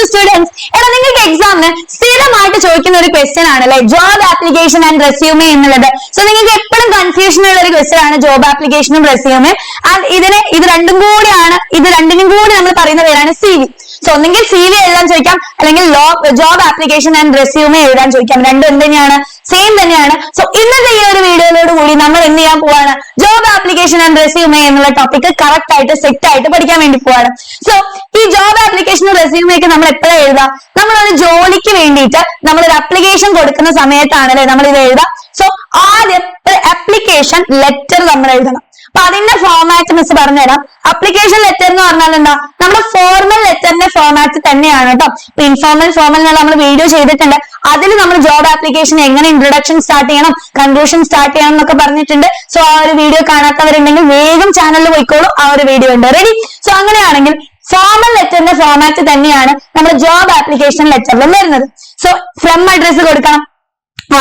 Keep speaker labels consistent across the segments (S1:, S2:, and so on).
S1: Students, എടാ നിങ്ങൾക്ക് എക്സാമിന് സ്ഥിരമായിട്ട് ചോദിക്കുന്ന ഒരു ക്വസ്റ്റ്യൻ ആണല്ലേ ജോബ് ആപ്ലിക്കേഷൻ ആൻഡ് റെസ്യൂമേ എന്നുള്ളത്. സോ നിങ്ങൾക്ക് എപ്പോഴും കൺഫ്യൂഷൻ ഉള്ള ഒരു ക്വസ്റ്റ്യൻ ആണ് ജോബ് ആപ്ലിക്കേഷനും റെസ്യൂമേ. ആൻഡ് ഇത് രണ്ടിനും കൂടി നമ്മൾ പറയുന്ന പേരാണ് CV. സോ ഒന്നെങ്കിൽ CV എഴുതാൻ ചോദിക്കാം, അല്ലെങ്കിൽ ജോബ് ആപ്ലിക്കേഷൻ ആൻഡ് റെസ്യൂമേ എഴുതാൻ ചോദിക്കാം. രണ്ടും എന്ത് തന്നെയാണ്? സെയിം തന്നെയാണ്. സോ ഇന്നത്തെ ഈ ഒരു വീഡിയോയിലോട് കൂടി നമ്മൾ എന്ത് ചെയ്യാൻ പോവാണ്? ജോബ് ആപ്ലിക്കേഷൻ ആൻഡ് റെസ്യൂമേ എന്നുള്ള ടോപ്പിക് കറക്റ്റ് ആയിട്ട് സെറ്റ് ആയിട്ട് പഠിക്കാൻ വേണ്ടി പോവാണ്. സോ ഈ ജോബ് ആപ്ലിക്കേഷനും റെസ്യൂമേക്ക് നമ്മൾ എപ്പോഴാണ് എഴുതാം? നമ്മളൊരു ജോലിക്ക് വേണ്ടിയിട്ട് നമ്മളൊരു അപ്ലിക്കേഷൻ കൊടുക്കുന്ന സമയത്താണല്ലേ നമ്മൾ ഇത് എഴുതാം. സോ ആദ്യം ഒരു ആപ്ലിക്കേഷൻ ലെറ്റർ നമ്മൾ എഴുതണം. അപ്പൊ അതിന്റെ ഫോർമാറ്റ് മിസ് പറഞ്ഞുതരാം. അപ്ലിക്കേഷൻ ലെറ്റർ എന്ന് പറഞ്ഞാൽ എന്താ? നമ്മുടെ ഫോർമൽ ലെറ്ററിന്റെ ഫോർമാറ്റ് തന്നെയാണ് കേട്ടോ. ഇപ്പൊ ഇൻഫോർമൽ ഫോർമൽ എന്നുള്ള നമ്മൾ വീഡിയോ ചെയ്തിട്ടുണ്ട്. അതിൽ നമ്മൾ ജോബ് ആപ്ലിക്കേഷൻ എങ്ങനെ ഇൻട്രൊഡക്ഷൻ സ്റ്റാർട്ട് ചെയ്യണം, കൺക്ലൂഷൻ സ്റ്റാർട്ട് ചെയ്യണം എന്നൊക്കെ പറഞ്ഞിട്ടുണ്ട്. സോ ആ ഒരു വീഡിയോ കാണാത്തവരുണ്ടെങ്കിൽ വേഗം ചാനലിൽ പോയിക്കോളൂ, ആ ഒരു വീഡിയോ ഉണ്ട്. റെഡി? സോ അങ്ങനെയാണെങ്കിൽ ഫോർമൽ ലെറ്ററിന്റെ ഫോർമാറ്റ് തന്നെയാണ് നമ്മുടെ ജോബ് ആപ്ലിക്കേഷൻ ലെറ്ററിലും വരുന്നത്. സോ ഫ്രം അഡ്രസ് കൊടുക്കണം.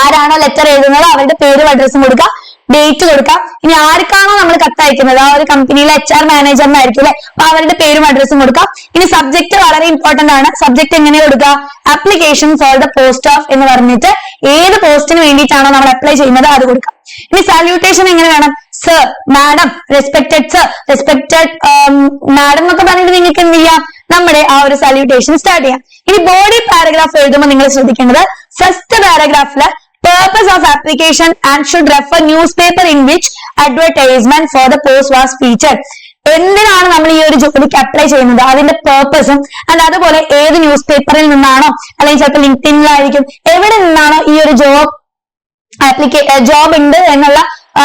S1: ആരാണോ ലെറ്റർ എഴുതുന്നത് അവരുടെ പേരും അഡ്രസ്സും കൊടുക്കുക, ഡേറ്റ് കൊടുക്കാം. ഇനി ആർക്കാണോ നമ്മൾ കത്തയക്കുന്നത് ആ ഒരു കമ്പനിയിലെ HR മാനേജറിനായിരിക്കും അല്ലെ, അപ്പൊ അവരുടെ പേരും അഡ്രസ്സും കൊടുക്കാം. ഇനി സബ്ജക്ട് വളരെ ഇമ്പോർട്ടന്റ് ആണ്. സബ്ജക്ട് എങ്ങനെ കൊടുക്കുക? Application for the post of എന്ന് പറഞ്ഞിട്ട് ഏത് പോസ്റ്റിന് വേണ്ടിയിട്ടാണോ നമ്മൾ അപ്ലൈ ചെയ്യുന്നത് അത് കൊടുക്കാം. ഇനി സാല്യൂട്ടേഷൻ എങ്ങനെ വേണം? Sir, madam, respected sir, respected madam എന്നൊക്കെ പറഞ്ഞിട്ട് നിങ്ങൾക്ക് എന്ത് ചെയ്യാം? നമ്മുടെ ആ ഒരു സാല്യൂട്ടേഷൻ സ്റ്റാർട്ട് ചെയ്യാം. ഇനി ബോഡി പാരഗ്രാഫ് എഴുതുമ്പോൾ നിങ്ങൾ ശ്രദ്ധിക്കേണ്ടത് first പാരഗ്രാഫില് purpose of application and should refer newspaper in which advertisement for the post was featured. എന്തിനാണ് നമ്മൾ ഈ ഒരു ജോലിക്ക് അപ്ലൈ ചെയ്യുന്നത്, അതിന്റെ പേർപ്പസും ആൻഡ് അതുപോലെ ഏത് ന്യൂസ് പേപ്പറിൽ നിന്നാണോ അല്ലെങ്കിൽ ചിലപ്പോൾ ലിങ്ക്ഡിനിലായിരിക്കും, എവിടെ നിന്നാണോ ഈ ഒരു ജോബ് ഉണ്ട് എന്നുള്ള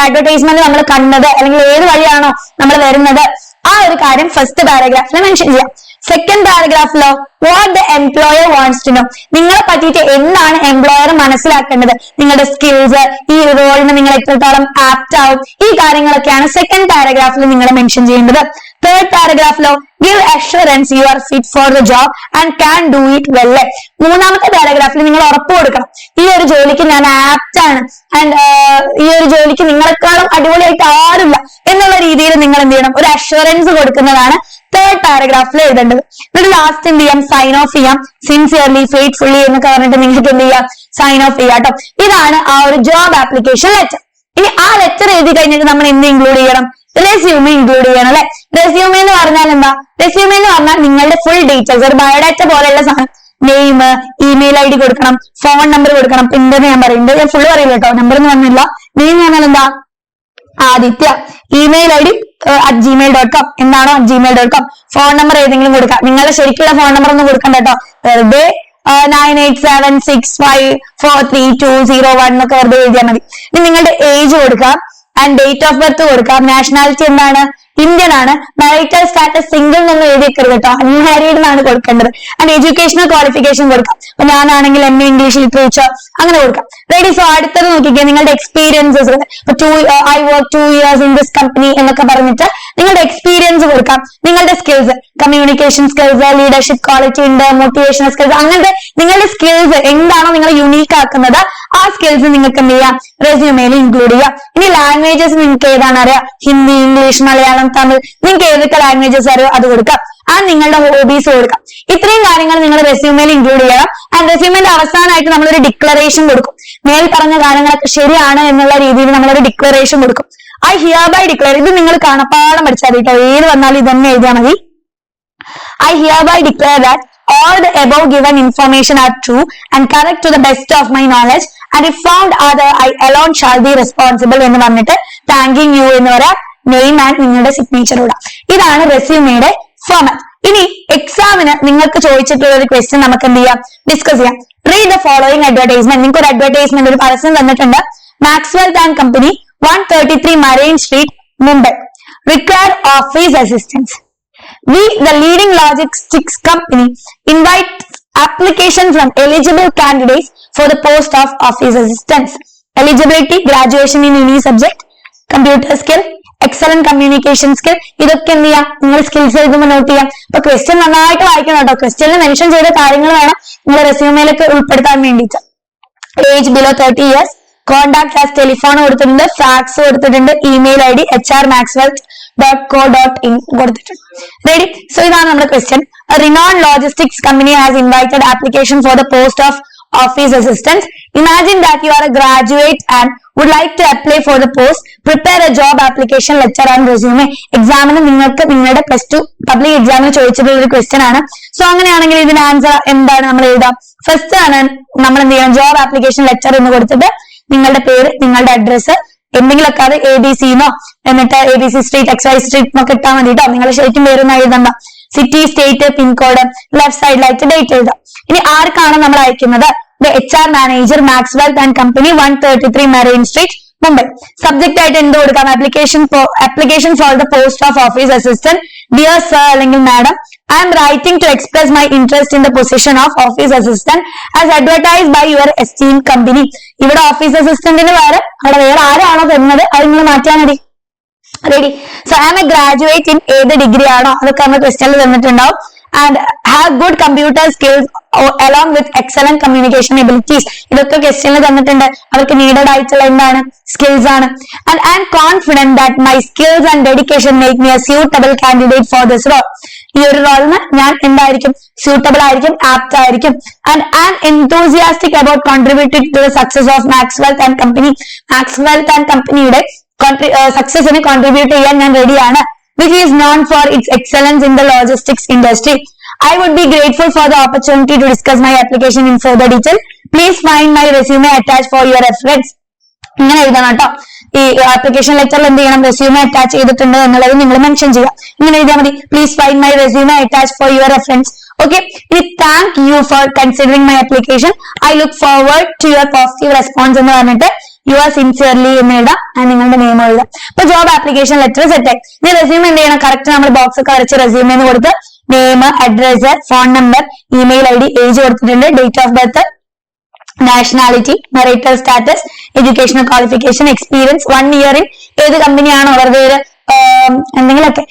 S1: അഡ്വർടൈസ്മെന്റ് നമ്മൾ കണ്ടത് അല്ലെങ്കിൽ ഏത് വഴിയാണോ നമ്മൾ വരുന്നത് ആ ഒരു കാര്യം ഫസ്റ്റ് പാരഗ്രാഫിൽ മെൻഷൻ ചെയ്യാം. സെക്കൻഡ് പാരഗ്രാഫിലോ what the employer wants to know, നിങ്ങളെ പറ്റിയിട്ട് എന്താണ് എംപ്ലോയർ മനസ്സിലാക്കേണ്ടത്, നിങ്ങളുടെ സ്കിൽസ്, ഈ റോളിന് നിങ്ങൾ എത്രത്തോളം ആപ്റ്റ് ആവും, ഈ കാര്യങ്ങളൊക്കെയാണ് സെക്കൻഡ് പാരഗ്രാഫിൽ നിങ്ങൾ മെൻഷൻ ചെയ്യേണ്ടത്. തേർഡ് പാരഗ്രാഫിലോ give assurance you are fit for the job and can do it well. മൂന്നാമത്തെ പാരഗ്രാഫിൽ നിങ്ങൾ ഉറപ്പ് കൊടുക്കണം ഈ ഒരു ജോലിക്ക് ഞാൻ ആപ്റ്റ് ആണ് ആൻഡ് ഈ ഒരു ജോലിക്ക് നിങ്ങളെക്കാളും അടിപൊളിയായിട്ട് ആരില്ല എന്നുള്ള രീതിയിൽ നിങ്ങൾ എന്ത് ചെയ്യണം? ഒരു അഷുറൻസ് കൊടുക്കുന്നതാണ് തേർഡ് പാരഗ്രാഫിൽ എഴുതേണ്ടത്. എന്നിട്ട് ലാസ്റ്റ് എന്ത് ചെയ്യാം? സൈൻ ഓഫ് ചെയ്യാം. സിൻസിയർലി, ഫെയ്ത്ത്ഫുള്ളി എന്നൊക്കെ പറഞ്ഞിട്ട് നിങ്ങൾക്ക് എന്ത് ചെയ്യാം? സൈൻ ഓഫ് ചെയ്യാം കേട്ടോ. ഇതാണ് ആ ഒരു ജോബ് ആപ്ലിക്കേഷൻ ലെറ്റർ. ഇനി ആ ലെറ്റർ എഴുതി കഴിഞ്ഞിട്ട് നമ്മൾ എന്ത് ഇൻക്ലൂഡ് ചെയ്യണം? റെസ്യൂമേ ഇൻക്ലൂഡ് ചെയ്യണം അല്ലെ. റെസ്യൂമേ എന്ന് പറഞ്ഞാൽ എന്താ? റെസ്യൂമേ എന്ന് പറഞ്ഞാൽ നിങ്ങളുടെ ഫുൾ ഡീറ്റെയിൽസ്, ഒരു ബയോഡാറ്റ പോലെയുള്ള സാധനം. നെയിം, ഇമെയിൽ ID കൊടുക്കണം, ഫോൺ നമ്പർ കൊടുക്കണം. പിന്നെന്ന് ഞാൻ പറയുന്നത് ഞാൻ ഫുള്ള് പറയില്ല കേട്ടോ, നമ്പർ എന്ന് പറഞ്ഞില്ല. നെയിം എന്ന് പറഞ്ഞാൽ എന്താ? ആദിത്യ. ഇമെയിൽ ID @gmail.com എന്താണോ @gmail.com. ഫോൺ നമ്പർ ഏതെങ്കിലും കൊടുക്കാം. നിങ്ങളുടെ ശരിക്കുള്ള ഫോൺ നമ്പർ ഒന്നും കൊടുക്കണ്ട കേട്ടോ, വെറുതെ 9876543201 എന്നൊക്കെ വെറുതെ എഴുതിയാൽ മതി. ഇനി നിങ്ങളുടെ ഏജ് കൊടുക്കാം ആൻഡ് ഡേറ്റ് ഓഫ് ബർത്ത് കൊടുക്കാം. നാഷണാലിറ്റി എന്താണ്? ഇന്ത്യൻ ആണ്. മാരിറ്റൽ സ്റ്റാറ്റസ് സിംഗിൾ എന്നൊന്നും എഴുതിയേക്കരുത് കേട്ടോ, അൺമാരീഡ് എന്നാണ് കൊടുക്കേണ്ടത്. ആൻഡ് എഡ്യൂക്കേഷണൽ ക്വാളിഫിക്കേഷൻ കൊടുക്കാം. അപ്പൊ ഞാനാണെങ്കിൽ MA ഇംഗ്ലീഷ് ലിറ്ററേച്ചർ അങ്ങനെ കൊടുക്കാം. റെഡി? സോ അടുത്തത് നോക്കിക്കേ, നിങ്ങളുടെ experiences. I worked 2 years in this company എന്നൊക്കെ പറഞ്ഞിട്ട് നിങ്ങളുടെ എക്സ്പീരിയൻസ് കൊടുക്കാം. നിങ്ങളുടെ skills, communication skills, leadership quality ഉണ്ട്, മോട്ടിവേഷണൽ സ്കിൽസ്, അങ്ങനത്തെ നിങ്ങളുടെ സ്കിൽസ് എന്താണോ നിങ്ങൾ യുണീക്ക് ആക്കുന്നത് ആ സ്കിൽസ് നിങ്ങൾക്ക് എന്ത് ചെയ്യാം? റെസ്യൂമേയിൽ ഇൻക്ലൂഡ് ചെയ്യാം. ഇനി ലാംഗ്വേജസ് നിങ്ങൾക്ക് ഏതാണ് അറിയാം? ഹിന്ദി, ഇംഗ്ലീഷ്, മലയാളം, തമിഴ്, നിങ്ങൾക്ക് ഏതൊക്കെ ലാംഗ്വേജസ് അറിയോ അത് കൊടുക്കാം. ആൻഡ് നിങ്ങളുടെ ഹോബീസ് കൊടുക്കാം. ഇത്രയും കാര്യങ്ങൾ നിങ്ങൾ റെസ്യൂമേയിൽ ഇൻക്ലൂഡ് ചെയ്യണം. ആൻഡ് റെസ്യൂമേന്റെ അവസാനമായിട്ട് നമ്മളൊരു ഡിക്ലറേഷൻ കൊടുക്കും. മേൽ പറഞ്ഞ കാര്യങ്ങളൊക്കെ ശരിയാണ് എന്നുള്ള രീതിയിൽ നമ്മളൊരു ഡിക്ലറേഷൻ കൊടുക്കും. I hereby declare, ഇത് നിങ്ങൾ കാണപ്പാടം പഠിച്ചാൽ കേട്ടോ, ഏത് വന്നാലും ഇതന്നെ എഴുതിയാൽ മതി. I hereby declare that all the above given information are true and correct to the best of my knowledge and if found other I alone shall be responsible എന്ന് പറഞ്ഞിട്ട് thanking you എന്ന് പറയാം. നെയിം ആൻഡ് നിങ്ങളുടെ signature ഇടാം. ഇതാണ് റെസ്യൂമേയുടെ format. ഇനി എക്സാമിന് നിങ്ങൾക്ക് ചോദിച്ചിട്ടുള്ള ഒരു ക്വസ്റ്റ്യൻ നമുക്ക് എന്ത് ചെയ്യാം? ഡിസ്കസ് ചെയ്യാം. Read the following advertisement. നിങ്ങൾക്ക് ഒരു അഡ്വർടൈസ്മെന്റ്, ഒരു പരസ്യം തന്നിട്ടുണ്ട്. Maxwell and company, 133 Marine Street, Mumbai. Required office assistance. We, the leading logistics company, invite application from eligible candidates for the post of office assistance. Eligibility: graduation in any subject, computer skill, excellent communication skill. ഇതൊക്കെ എന്ത് ചെയ്യാം? നിങ്ങൾ skills എഴുതുമ്പോൾ not ചെയ്യാം. അപ്പൊ question നന്നായിട്ട് വായിക്കണം കേട്ടോ. ക്വസ്റ്റ്യനിൽ മെൻഷൻ ചെയ്ത കാര്യങ്ങൾ വേണം നിങ്ങൾ റെസ്യൂമേയിലേക്ക് ഉൾപ്പെടുത്താൻ വേണ്ടിയിട്ട്. Age below 30 years, contact as telephone കൊടുത്തിട്ടുണ്ട്, ഫാക്സ് കൊടുത്തിട്ടുണ്ട്, ഇമെയിൽ ID hrmaxwell.co.in കൊടുത്തിട്ടുണ്ട്. റെഡി? സോ ഇതാണ് നമ്മുടെ question. renowned logistics company has invited application for the post of office assistant. Imagine that you are a graduate and would like to apply for the post. Prepare a job application letter and resume. എക്സാമിന് നിങ്ങൾക്ക് നിങ്ങളുടെ +2 public എക്സാമിന് ചോദിച്ചിട്ടുള്ള ഒരു question ആണ്. So അങ്ങനെയാണെങ്കിൽ ഇതിന്റെ answer എന്താണ് നമ്മൾ എഴുതാം? ഫസ്റ്റ് ആണ് നമ്മൾ എന്ത് ചെയ്യണം, ജോബ് ആപ്ലിക്കേഷൻ ലെറ്റർ എന്ന് കൊടുത്തിട്ട് നിങ്ങളുടെ പേര്, നിങ്ങളുടെ അഡ്രസ്സ് എന്തെങ്കിലുമൊക്കെ അത് ABC എന്നിട്ട് ABC സ്ട്രീറ്റ് XY സ്ട്രീറ്റ് എന്നൊക്കെ ഇട്ടാൽ മതി കേട്ടോ. നിങ്ങളുടെ ശരിക്കും പേരൊന്നും എഴുതണ്ട. സിറ്റി, സ്റ്റേറ്റ്, പിൻകോഡ്, ലെഫ്റ്റ് സൈഡിലായിട്ട് ഡേറ്റ് എഴുതാം. ഇനി ആർക്കാണ് നമ്മൾ അയക്കുന്നത്? HR manager, Maxwell and company, 133 marine street, Mumbai. Subject ആയിട്ട് എന്ത് കൊടുക്കാം? Application for the post of office assistant. Dear sir അല്ലെങ്കിൽ madam, I am writing to express my interest in the position of office assistant as advertised by your esteemed company. ഇവിടെ office അസിസ്റ്റന്റിന് വേറെ അവിടെ വേറെ ആരാണോ തരുന്നത് അത് നിങ്ങൾ മാറ്റാൻ മതി. Ready? So I am a graduate in ഏത് ഡിഗ്രി ആണോ അതൊക്കെ നമ്മൾ ക്വസ്റ്റ്യനിൽ തന്നിട്ടുണ്ടാവും. and have good computer skills along with excellent communication abilities. ഇതൊക്കെ ക്വസ്റ്റ്യനിൽ തന്നിട്ടുണ്ട്. അവർക്ക് നീഡഡ് ആയിട്ടുള്ള എന്താണ്? സ്കിൽസ് ആണ്. and I am confident that my skills and dedication make me a suitable candidate for this role. ഈ ഒരു റോളിന് ഞാൻ എന്തായിരിക്കും? സ്യൂട്ടബിൾ ആയിരിക്കും, ആപ്റ്റ് ആയിരിക്കും. and I am enthusiastic about contributing to the success of Maxwell and Company. Maxwell and Companyയുടെ സക്സസിന് contribute ചെയ്യാൻ ഞാൻ റെഡിയാണ്. which is known for its excellence in the logistics industry. I would be grateful for the opportunity to discuss my application in further detail. Please find my resume attached for your reference. ഇങ്ങനെ എഴുതണം കേട്ടോ. ഈ application ലെറ്ററിൽ എന്ത് ചെയ്യണം? Resume attach ചെയ്തിട്ടുണ്ട് എന്നുള്ളത് നിങ്ങൾ mention ചെയ്യാം. ഇങ്ങനെ എഴുതിയാൽ മതി. Please find my resume attach for your reference. Okay. ഇനി thank you for considering my application. I look forward to your positive response എന്ന് പറഞ്ഞിട്ട് യുവർ സിൻസിയർലി എന്ന് എഴുതാം. നിങ്ങളുടെ നെയിം എഴുതാം. അപ്പൊ ജോബ് ആപ്ലിക്കേഷൻ ലെറ്റർ സെറ്റ് ആയി. ഇനി റെസ്യൂമെ എന്ത് ചെയ്യണം? കറക്റ്റ് നമ്മൾ ബോക്സ് ഒക്കെ വരച്ച് റെസ്യൂമെ എന്ന് കൊടുത്ത് name, address, phone number, email ID, age കൊടുത്തിട്ടുണ്ട്, date of birth, nationality, marital status, educational qualification, experience, 1 year in ഏത് കമ്പനിയാണോ അവരുടെ എന്തെങ്കിലുമൊക്കെ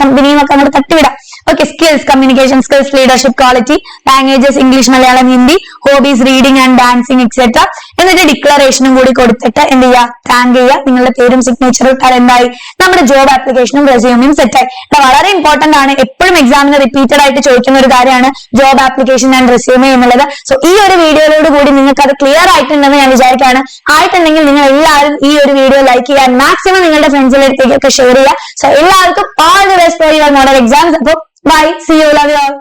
S1: കമ്പനി എന്നൊക്കെ നമ്മൾ തട്ടിവിടാം. Okay. Skills, communication skills, leadership quality, languages English, Malayalam, Hindi, hobbies reading and dancing etcetera. എന്നിട്ട് ഡിക്ലറേഷനും കൂടി കൊടുത്തിട്ട് എന്ത് ചെയ്യുക? താങ്ക് ചെയ്യുക. നിങ്ങളുടെ പേരും സിഗ്നേച്ചറും ഇട്ടാൽ എന്തായി? നമ്മുടെ ജോബ് ആപ്ലിക്കേഷനും റെസ്യൂമും സെറ്റായി. വളരെ ഇമ്പോർട്ടന്റ് ആണ്. എപ്പോഴും എക്സാമിന് റിപ്പീറ്റഡ് ആയിട്ട് ചോദിക്കുന്ന ഒരു കാര്യമാണ് ജോബ് ആപ്ലിക്കേഷൻ ആൻഡ് റെസ്യൂമെ എന്നുള്ളത്. സോ ഈ ഒരു വീഡിയോയോട് കൂടി നിങ്ങൾക്ക് അത് ക്ലിയർ ആയിട്ടുണ്ടെന്ന് ഞാൻ വിചാരിക്കുകയാണ്. ആയിട്ടുണ്ടെങ്കിൽ നിങ്ങൾ എല്ലാവരും ഈ ഒരു വീഡിയോ ലൈക്ക് ചെയ്യുക, മാക്സിമം നിങ്ങളുടെ ഫ്രണ്ട്സിലേക്ക് ഷെയർ ചെയ്യുക. സോ എല്ലാവർക്കും all the best for your model exams. അപ്പോൾ bye, see you, love you all.